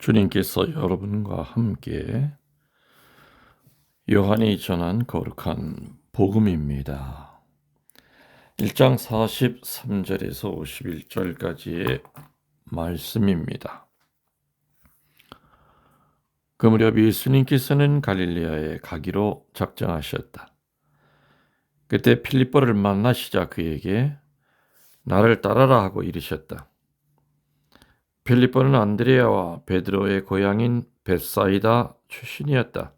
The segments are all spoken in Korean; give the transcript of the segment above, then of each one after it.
주님께서 여러분과 함께 요한이 전한 거룩한 복음입니다. 1장 43절에서 51절까지의 말씀입니다. 그 무렵 예수님께서는 갈릴리아에 가기로 작정하셨다. 그때 필립보를 만나시자 그에게 나를 따라라 하고 이르셨다. 필립보는 안드레아와 베드로의 고향인 벳사이다 출신이었다.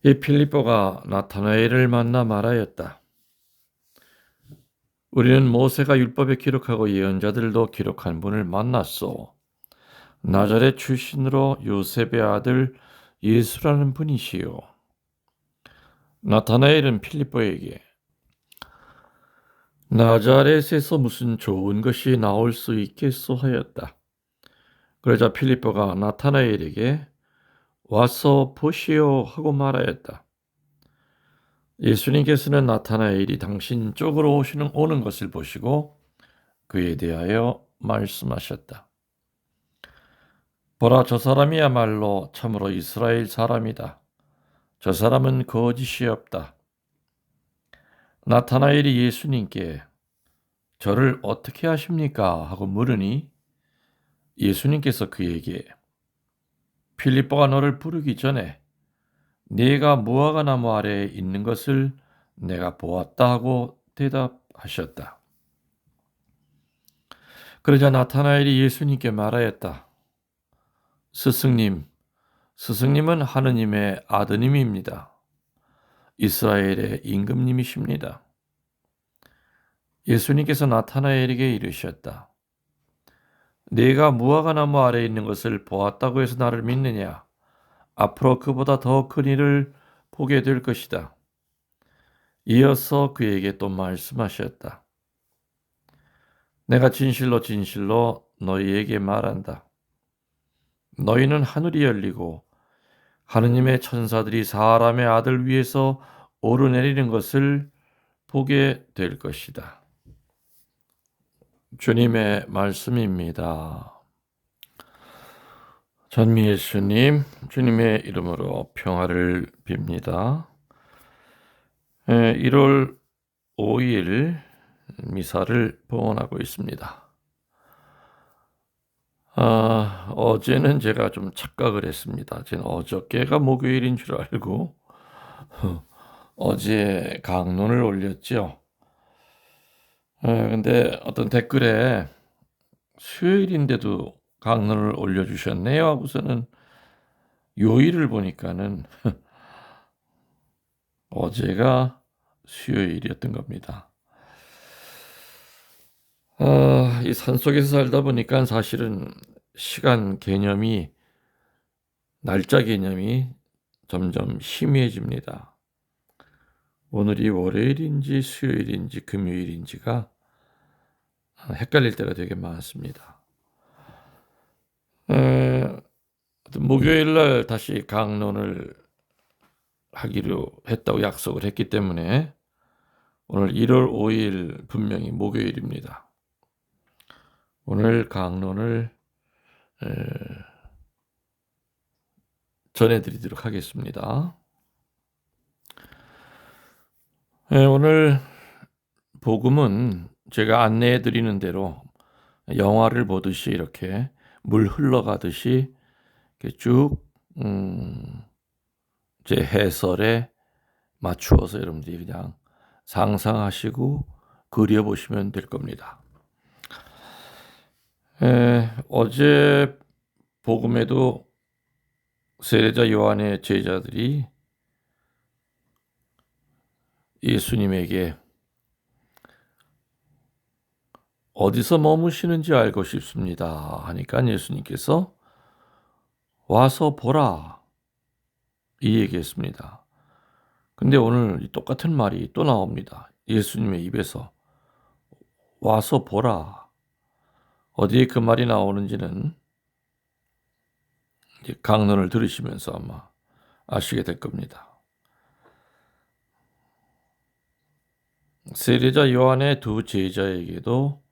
이 필립보가 나타나엘을 만나 말하였다. 우리는 모세가 율법에 기록하고 예언자들도 기록한 분을 만났소. 나자렛 출신으로 요셉의 아들 예수라는 분이시요. 나타나엘은 필립보에게 나자렛에서 무슨 좋은 것이 나올 수 있겠소 하였다. 그러자 필립보가 나타나엘에게 와서 보시오 하고 말하였다. 예수님께서는 나타나엘이 당신 쪽으로 오는 것을 보시고 그에 대하여 말씀하셨다. 보라, 저 사람이야말로 참으로 이스라엘 사람이다. 저 사람은 거짓이 없다. 나타나엘이 예수님께 저를 어떻게 하십니까? 하고 물으니 예수님께서 그에게 필립보가 너를 부르기 전에 네가 무화과 나무 아래에 있는 것을 내가 보았다 하고 대답하셨다. 그러자 나타나엘이 예수님께 말하였다. 스승님은 하느님의 아드님입니다. 이스라엘의 임금님이십니다. 예수님께서 나타나엘에게 이르셨다. 네가 무화과 나무 아래에 있는 것을 보았다고 해서 나를 믿느냐? 앞으로 그보다 더 큰 일을 보게 될 것이다. 이어서 그에게 또 말씀하셨다. 내가 진실로 너희에게 말한다. 너희는 하늘이 열리고 하느님의 천사들이 사람의 아들 위에서 오르내리는 것을 보게 될 것이다. 주님의 말씀입니다. 전미 예수님, 주님의 이름으로 평화를 빕니다. 1월 5일 미사를 봉헌하고 있습니다. 어제는 제가 좀 착각을 했습니다. 저는 어저께가 목요일인 줄 알고 어제 강론을 올렸죠. 근데 어떤 댓글에 수요일인데도 강론을 올려주셨네요 하고서는 요일을 보니까는 어제가 수요일이었던 겁니다. 이 산속에서 살다 보니까 사실은 시간 개념이, 날짜 개념이 점점 희미해집니다. 오늘이 월요일인지 수요일인지 금요일인지가 헷갈릴 때가 되게 많습니다. 목요일 날 다시 강론을 하기로 했다고 약속을 했기 때문에 오늘 1월 5일 분명히 목요일입니다. 오늘 강론을 전해드리도록 하겠습니다. 오늘 복음은 제가 안내해드리는 대로 영화를 보듯이 이렇게 물 흘러가듯이 이렇게 쭉 제 해설에 맞추어서 여러분들이 그냥 상상하시고 그려보시면 될 겁니다. 어제 복음에도 세례자 요한의 제자들이 예수님에게 어디서 머무시는지 알고 싶습니다 하니까 예수님께서 와서 보라 이 얘기했습니다. 근데 오늘 똑같은 말이 또 나옵니다. 예수님의 입에서 와서 보라. 어디에 그 말이 나오는지는 강론을 들으시면서 아마 아시게 될 겁니다. 세례자 요한의 두 제자에게도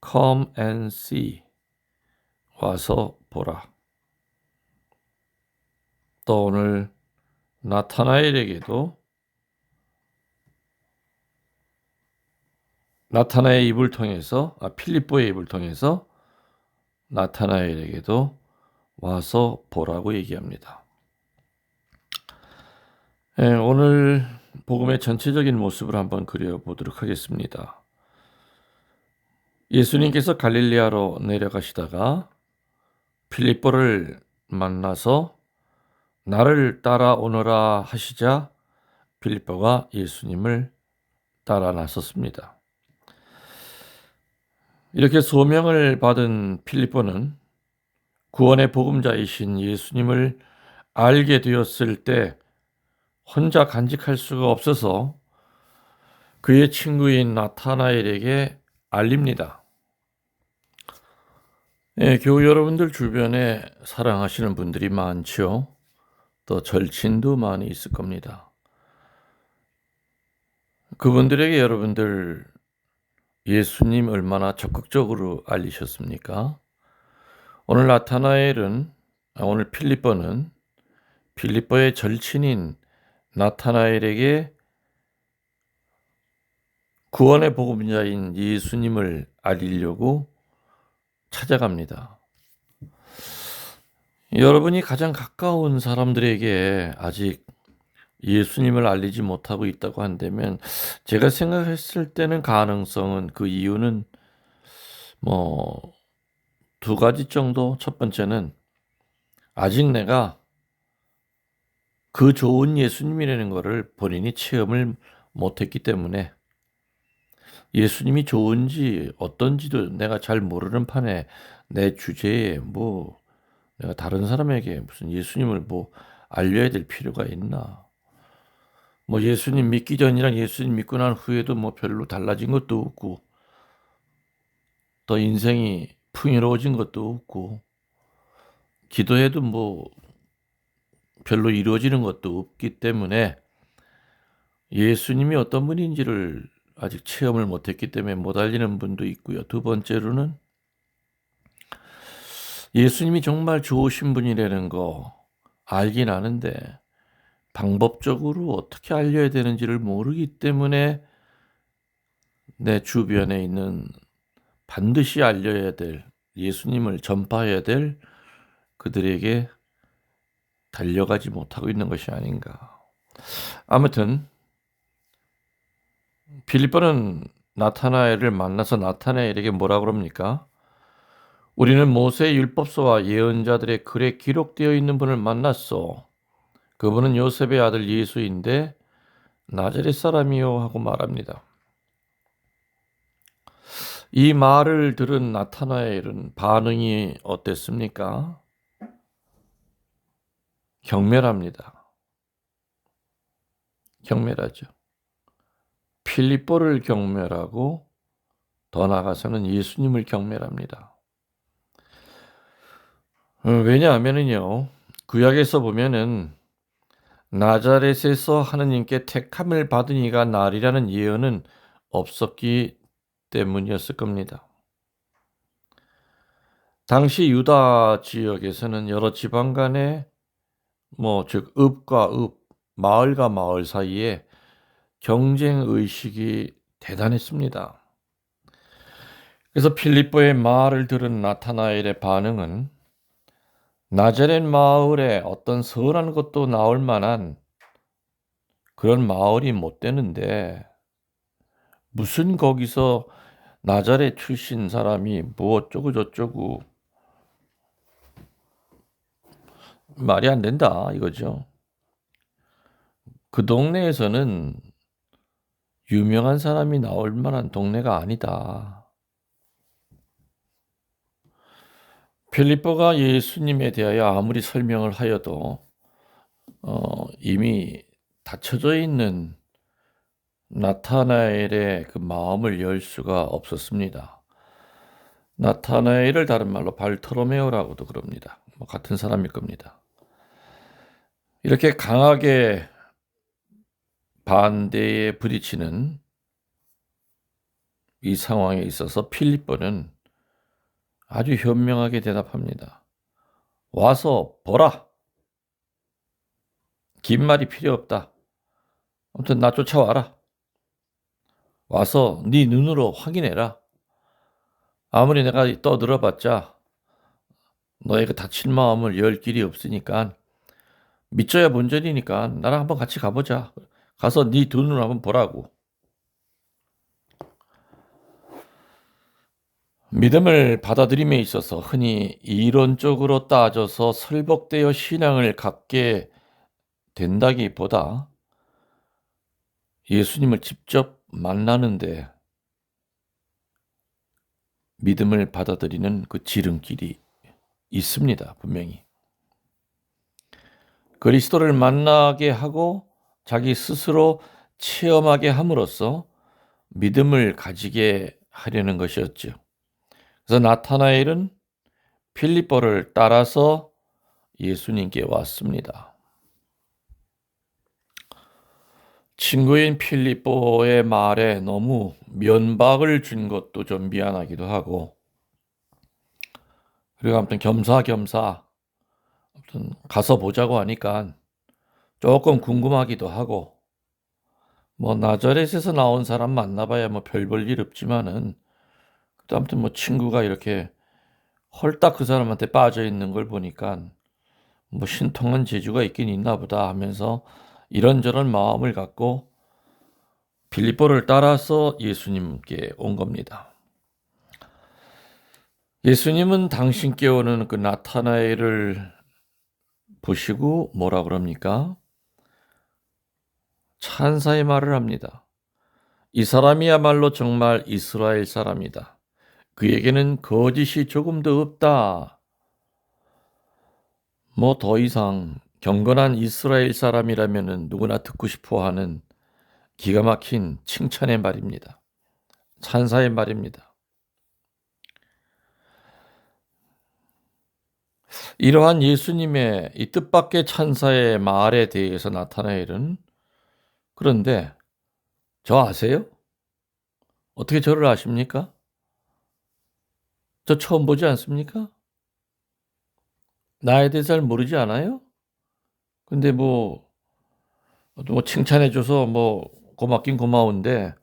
Come and see, 와서 보라. 또 오늘 나타나엘에게도 나타나의 입을 통해서 필립보의 입을 통해서 나타나엘에게도 와서 보라고 얘기합니다. 오늘 복음의 전체적인 모습을 한번 그려보도록 하겠습니다. 예수님께서 갈릴리아로 내려가시다가 필립보를 만나서 나를 따라오너라 하시자 필립보가 예수님을 따라 나섰습니다. 이렇게 소명을 받은 필립보는 구원의 복음자이신 예수님을 알게 되었을 때 혼자 간직할 수가 없어서 그의 친구인 나타나엘에게 알립니다. 교우 여러분들 주변에 사랑하시는 분들이 많죠. 또 절친도 많이 있을 겁니다. 그분들에게 여러분들 예수님 얼마나 적극적으로 알리셨습니까? 오늘 오늘 필립보는 필립보의 절친인 나타나엘에게 구원의 복음자인 예수님을 알리려고 찾아갑니다. 여러분이 가장 가까운 사람들에게 아직 예수님을 알리지 못하고 있다고 한다면 제가 생각했을 때는 가능성은 그 이유는 두 가지 정도. 첫 번째는 아직 내가 그 좋은 예수님이라는 것을 본인이 체험을 못했기 때문에 예수님이 좋은지 어떤지도 내가 잘 모르는 판에 내 주제에 내가 다른 사람에게 무슨 예수님을 알려야 될 필요가 있나. 예수님 믿기 전이랑 예수님 믿고 난 후에도 별로 달라진 것도 없고 또 인생이 풍요로워진 것도 없고 기도해도 별로 이루어지는 것도 없기 때문에 예수님이 어떤 분인지를 아직 체험을 못했기 때문에 못 알리는 분도 있고요. 두 번째로는 예수님이 정말 좋으신 분이라는 거 알긴 아는데 방법적으로 어떻게 알려야 되는지를 모르기 때문에 내 주변에 있는 반드시 알려야 될 예수님을 전파해야 될 그들에게 달려가지 못하고 있는 것이 아닌가. 아무튼 필립보는 나타나엘을 만나서 나타나엘에게 뭐라 그럽니까? 우리는 모세의 율법서와 예언자들의 글에 기록되어 있는 분을 만났소. 그분은 요셉의 아들 예수인데 나자렛 사람이요 하고 말합니다. 이 말을 들은 나타나엘은 반응이 어땠습니까? 경멸합니다. 경멸하죠. 필립보를 경멸하고 더 나아가서는 예수님을 경멸합니다. 왜냐하면요, 구약에서 보면은 나자렛에서 하느님께 택함을 받은 이가 나리라는 예언은 없었기 때문이었을 겁니다. 당시 유다 지역에서는 여러 지방 간에 즉 읍과 읍, 마을과 마을 사이에 경쟁 의식이 대단했습니다. 그래서 필립보의 말을 들은 나타나엘의 반응은 나자렛 마을에 어떤 선한 것도 나올 만한 그런 마을이 못 되는데 무슨 거기서 나자렛 출신 사람이 어쩌고 저쩌고 말이 안 된다 이거죠. 그 동네에서는 유명한 사람이 나올 만한 동네가 아니다. 필립보가 예수님에 대하여 아무리 설명을 하여도 이미 닫혀져 있는 나타나엘의 그 마음을 열 수가 없었습니다. 나타나엘을 다른 말로 발토로메오라고도 그럽니다. 같은 사람일 겁니다. 이렇게 강하게 반대에 부딪히는 이 상황에 있어서 필립보는 아주 현명하게 대답합니다. 와서 보라. 긴 말이 필요 없다. 아무튼 나 쫓아와라. 와서 네 눈으로 확인해라. 아무리 내가 떠들어봤자 너의 그 다친 마음을 열 길이 없으니까 믿져야 본전이니까 나랑 한번 같이 가보자. 가서 네 두 눈으로 한번 보라고. 믿음을 받아들임에 있어서 흔히 이론적으로 따져서 설복되어 신앙을 갖게 된다기보다 예수님을 직접 만나는데 믿음을 받아들이는 그 지름길이 있습니다. 분명히. 그리스도를 만나게 하고 자기 스스로 체험하게 함으로써 믿음을 가지게 하려는 것이었죠. 그래서 나타나엘은 필리포를 따라서 예수님께 왔습니다. 친구인 필리포의 말에 너무 면박을 준 것도 좀 미안하기도 하고, 그리고 아무튼 겸사겸사 아무튼 가서 보자고 하니까 조금 궁금하기도 하고, 뭐 나자렛에서 나온 사람 만나봐야 뭐 별 볼 일 없지만은 아무튼 뭐 친구가 이렇게 홀딱 그 사람한테 빠져 있는 걸 보니까 뭐 신통한 재주가 있긴 있나 보다 하면서 이런저런 마음을 갖고 빌립보를 따라서 예수님께 온 겁니다. 예수님은 당신께 오는 그 나타나엘을 보시고 뭐라 그럽니까? 찬사의 말을 합니다. 이 사람이야말로 정말 이스라엘 사람이다. 그에게는 거짓이 조금도 없다. 뭐 더 이상 경건한 이스라엘 사람이라면 누구나 듣고 싶어 하는 기가 막힌 칭찬의 말입니다. 찬사의 말입니다. 이러한 예수님의 이 뜻밖의 찬사의 말에 대해서 나타나엘은 그런데 저 아세요? 어떻게 저를 아십니까? 저 처음 보지 않습니까? 나에 대해 잘 모르지 않아요? 근데 뭐 칭찬해줘서 뭐 고맙긴 고마운데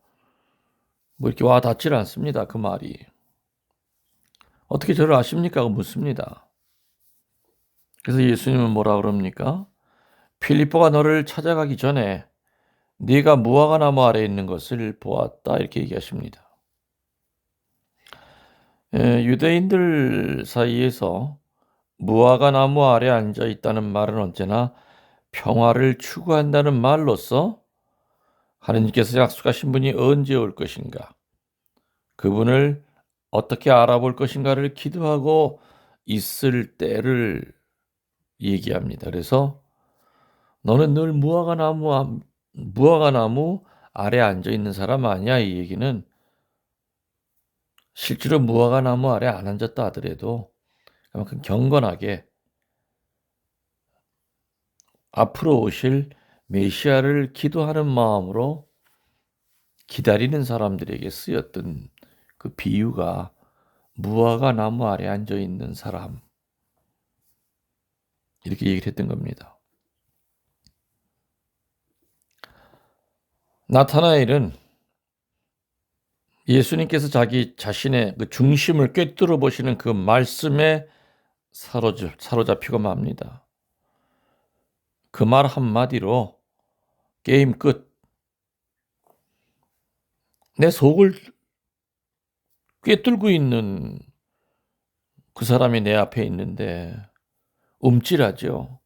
뭐 이렇게 와 닿질 않습니다. 그 말이. 어떻게 저를 아십니까? 묻습니다. 그래서 예수님은 뭐라 그럽니까? 필리포가 너를 찾아가기 전에 네가 무화과 나무 아래에 있는 것을 보았다. 이렇게 얘기하십니다. 유대인들 사이에서 무화과 나무 아래 앉아 있다는 말은 언제나 평화를 추구한다는 말로서 하느님께서 약속하신 분이 언제 올 것인가, 그분을 어떻게 알아볼 것인가를 기도하고 있을 때를 얘기합니다. 그래서 너는 늘 무화과 나무 아래 앉아 있는 사람 아니야. 이 얘기는 실제로 무화과 나무 아래 안 앉았다 하더라도 그만큼 경건하게 앞으로 오실 메시아를 기도하는 마음으로 기다리는 사람들에게 쓰였던 그 비유가 무화과 나무 아래 앉아 있는 사람, 이렇게 얘기를 했던 겁니다. 나타나엘은 예수님께서 자기 자신의 그 중심을 꿰뚫어 보시는 그 말씀에 사로잡히고 맙니다. 그 말 한마디로 게임 끝. 내 속을 꿰뚫고 있는 그 사람이 내 앞에 있는데 움찔하죠.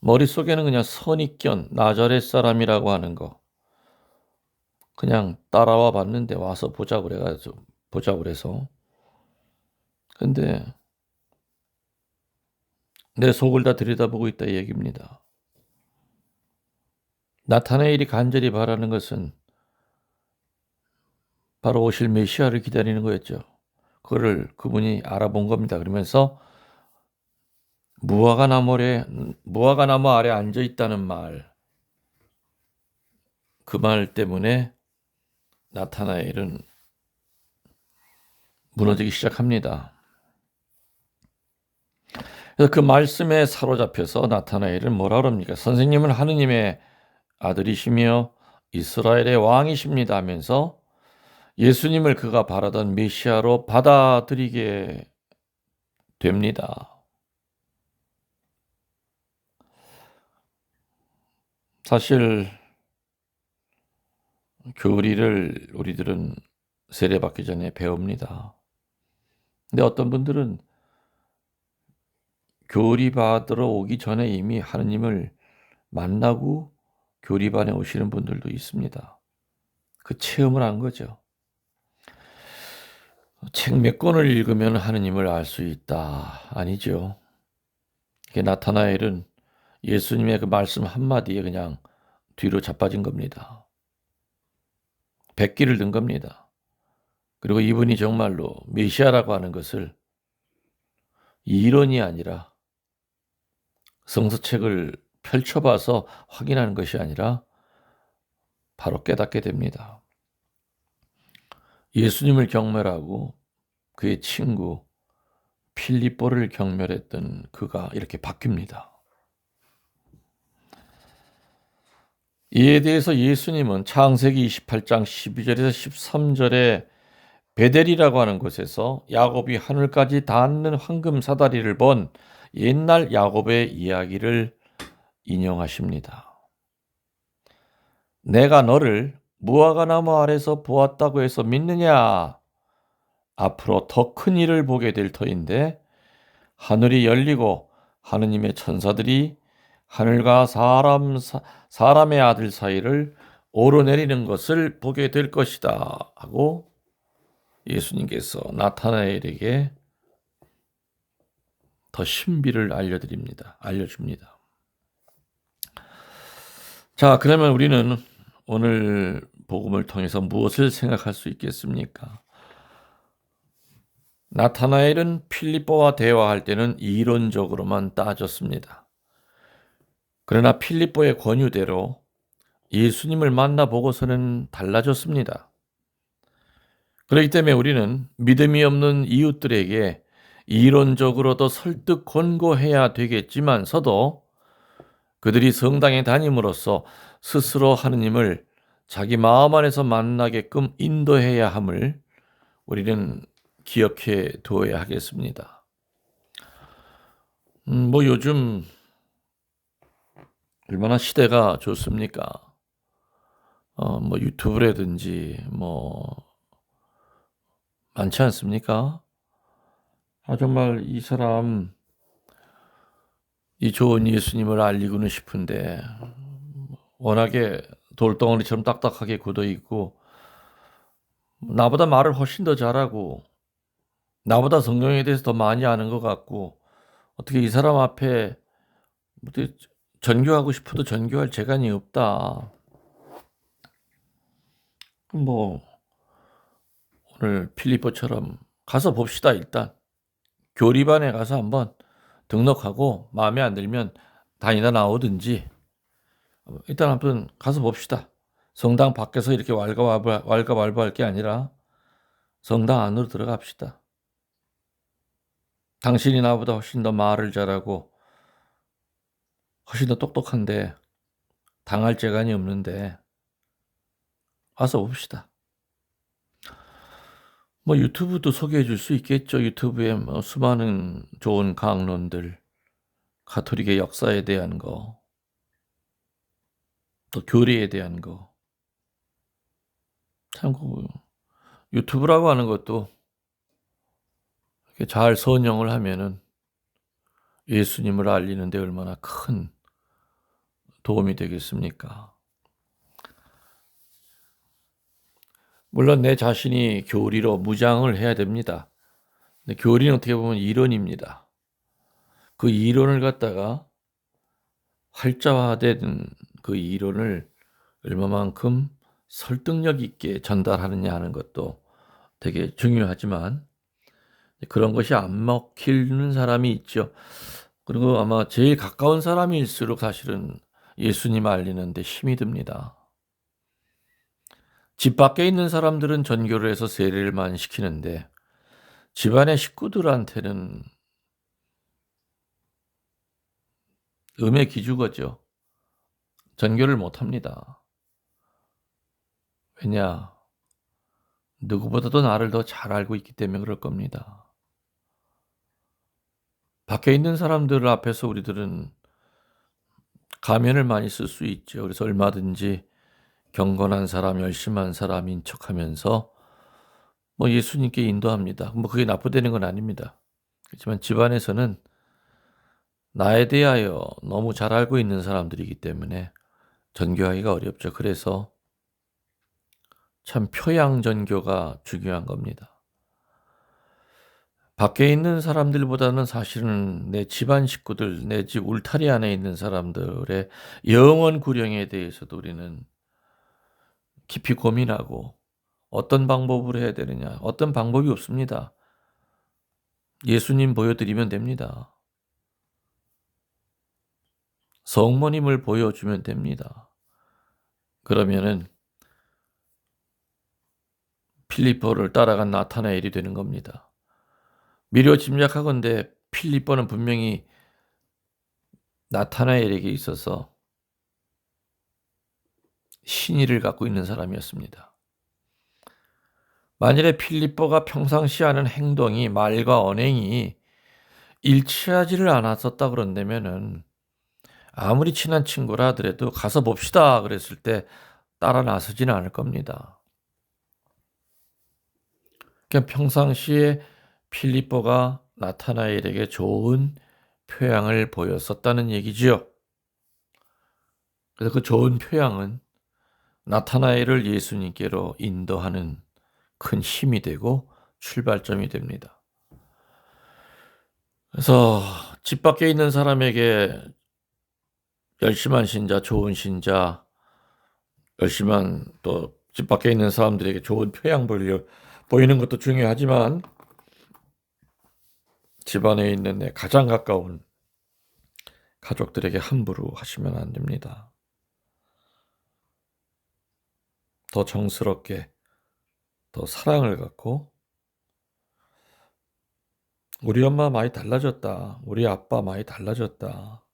머릿속에는 그냥 선입견, 나자렛 사람이라고 하는 거 그냥 따라와 봤는데 와서 보자고 그래서. 근데 내 속을 다 들여다보고 있다 이 얘기입니다. 나타나엘이 간절히 바라는 것은 바로 오실 메시아를 기다리는 거였죠. 그분이 알아본 겁니다. 그러면서 무화과 나무 아래 앉아 있다는 말, 그 말 때문에 나타나엘은 무너지기 시작합니다. 그래서 그 말씀에 사로잡혀서 나타나엘은 뭐라 그럽니까? 선생님은 하느님의 아들이시며 이스라엘의 왕이십니다 하면서 예수님을 그가 바라던 메시아로 받아들이게 됩니다. 사실 교리를 우리들은 세례받기 전에 배웁니다. 근데 어떤 분들은 교리받으러 오기 전에 이미 하느님을 만나고 교리반에 오시는 분들도 있습니다. 그 체험을 한 거죠. 책 몇 권을 읽으면 하느님을 알 수 있다. 아니죠. 나타나엘은 예수님의 그 말씀 한마디에 그냥 뒤로 자빠진 겁니다. 백기를 든 겁니다. 그리고 이분이 정말로 메시아라고 하는 것을 이론이 아니라 성서책을 펼쳐봐서 확인하는 것이 아니라 바로 깨닫게 됩니다. 예수님을 경멸하고 그의 친구 필립보를 경멸했던 그가 이렇게 바뀝니다. 이에 대해서 예수님은 창세기 28장 12절에서 13절에 베델이라고 하는 곳에서 야곱이 하늘까지 닿는 황금 사다리를 본 옛날 야곱의 이야기를 인용하십니다. 내가 너를 무화과나무 아래서 보았다고 해서 믿느냐? 앞으로 더 큰 일을 보게 될 터인데 하늘이 열리고 하느님의 천사들이 하늘과 사람의 아들 사이를 오르내리는 것을 보게 될 것이다 하고 예수님께서 나타나엘에게 더 신비를 알려줍니다. 자, 그러면 우리는 오늘 복음을 통해서 무엇을 생각할 수 있겠습니까? 나타나엘은 필립보와 대화할 때는 이론적으로만 따졌습니다. 그러나 필립보의 권유대로 예수님을 만나보고서는 달라졌습니다. 그렇기 때문에 우리는 믿음이 없는 이웃들에게 이론적으로도 설득 권고해야 되겠지만서도 그들이 성당에 다님으로써 스스로 하느님을 자기 마음 안에서 만나게끔 인도해야 함을 우리는 기억해 두어야 하겠습니다. 요즘 얼마나 시대가 좋습니까? 유튜브라든지 많지 않습니까? 정말 이 사람 이 좋은 예수님을 알리고는 싶은데 워낙에 돌덩어리처럼 딱딱하게 굳어 있고 나보다 말을 훨씬 더 잘하고 나보다 성경에 대해서 더 많이 아는 것 같고 어떻게 이 사람 앞에 전교하고 싶어도 전교할 재간이 없다. 오늘 필립보처럼 가서 봅시다. 일단 교리반에 가서 한번 등록하고 마음에 안 들면 다니다 나오든지 일단 한번 가서 봅시다. 성당 밖에서 이렇게 왈가왈부할 게 아니라 성당 안으로 들어갑시다. 당신이 나보다 훨씬 더 말을 잘하고 훨씬 더 똑똑한데 당할 재간이 없는데 와서 봅시다. 유튜브도 소개해 줄 수 있겠죠. 유튜브에 수많은 좋은 강론들, 가톨릭의 역사에 대한 거, 또 교리에 대한 거. 참고 유튜브라고 하는 것도 이렇게 잘 선용을 하면은 예수님을 알리는 데 얼마나 큰 도움이 되겠습니까? 물론 내 자신이 교리로 무장을 해야 됩니다. 근데 교리는 어떻게 보면 이론입니다. 그 이론을 갖다가 활자화된 그 이론을 얼마만큼 설득력 있게 전달하느냐 하는 것도 되게 중요하지만 그런 것이 안 먹히는 사람이 있죠. 그리고 아마 제일 가까운 사람일수록 사실은 예수님 알리는데 힘이 듭니다. 집 밖에 있는 사람들은 전교를 해서 세례를 많이 시키는데 집안의 식구들한테는 음의 기주거죠. 전교를 못합니다. 왜냐? 누구보다도 나를 더 잘 알고 있기 때문에 그럴 겁니다. 밖에 있는 사람들 앞에서 우리들은 가면을 많이 쓸 수 있죠. 그래서 얼마든지 경건한 사람, 열심한 사람인 척하면서 예수님께 인도합니다. 그게 나쁘다는 건 아닙니다. 그렇지만 집안에서는 나에 대하여 너무 잘 알고 있는 사람들이기 때문에 전교하기가 어렵죠. 그래서 참 표양 전교가 중요한 겁니다. 밖에 있는 사람들보다는 사실은 내 집안 식구들, 내 집 울타리 안에 있는 사람들의 영원 구령에 대해서도 우리는 깊이 고민하고 어떤 방법으로 해야 되느냐. 어떤 방법이 없습니다. 예수님 보여드리면 됩니다. 성모님을 보여주면 됩니다. 그러면은 필리포를 따라간 나타나엘이 되는 겁니다. 미려 짐작하건대 필리포는 분명히 나타나엘에게 있어서 신의를 갖고 있는 사람이었습니다. 만일에 필리포가 평상시 하는 행동이 말과 언행이 일치하지를 않았었다 그런다면은 아무리 친한 친구라 하더라도 가서 봅시다 그랬을 때 따라 나서지는 않을 겁니다. 그러니까 평상시에 필리포가 나타나엘에게 좋은 표양을 보였었다는 얘기지요. 그래서 그 좋은 표양은 나타나엘을 예수님께로 인도하는 큰 힘이 되고 출발점이 됩니다. 그래서 집 밖에 있는 사람에게 열심한 신자, 좋은 신자, 열심한 또 집 밖에 있는 사람들에게 좋은 표양 보이는 것도 중요하지만 집안에 있는 내 가장 가까운 가족들에게 함부로 하시면 안 됩니다. 더 정스럽게, 더 사랑을 갖고 우리 엄마 많이 달라졌다. 우리 아빠 많이 달라졌다.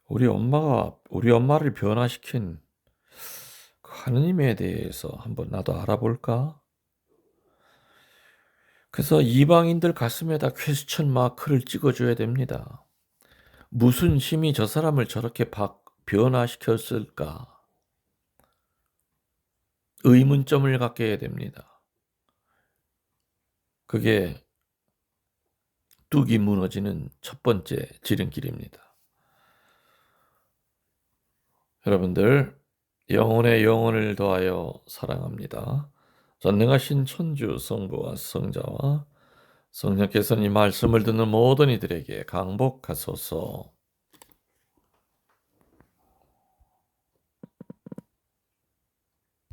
우리 엄마를 변화시킨 그 하느님에 대해서 한번 나도 알아볼까? 그래서 이방인들 가슴에다 퀘스천 마크를 찍어줘야 됩니다. 무슨 힘이 저 사람을 저렇게 변화시켰을까? 의문점을 갖게 해야 됩니다. 그게 뚝이 무너지는 첫 번째 지름길입니다. 여러분들, 영혼의 영혼을 더하여 사랑합니다. 전능하신 천주 성부와 성자와 성령께서는 이 말씀을 듣는 모든 이들에게 강복하소서.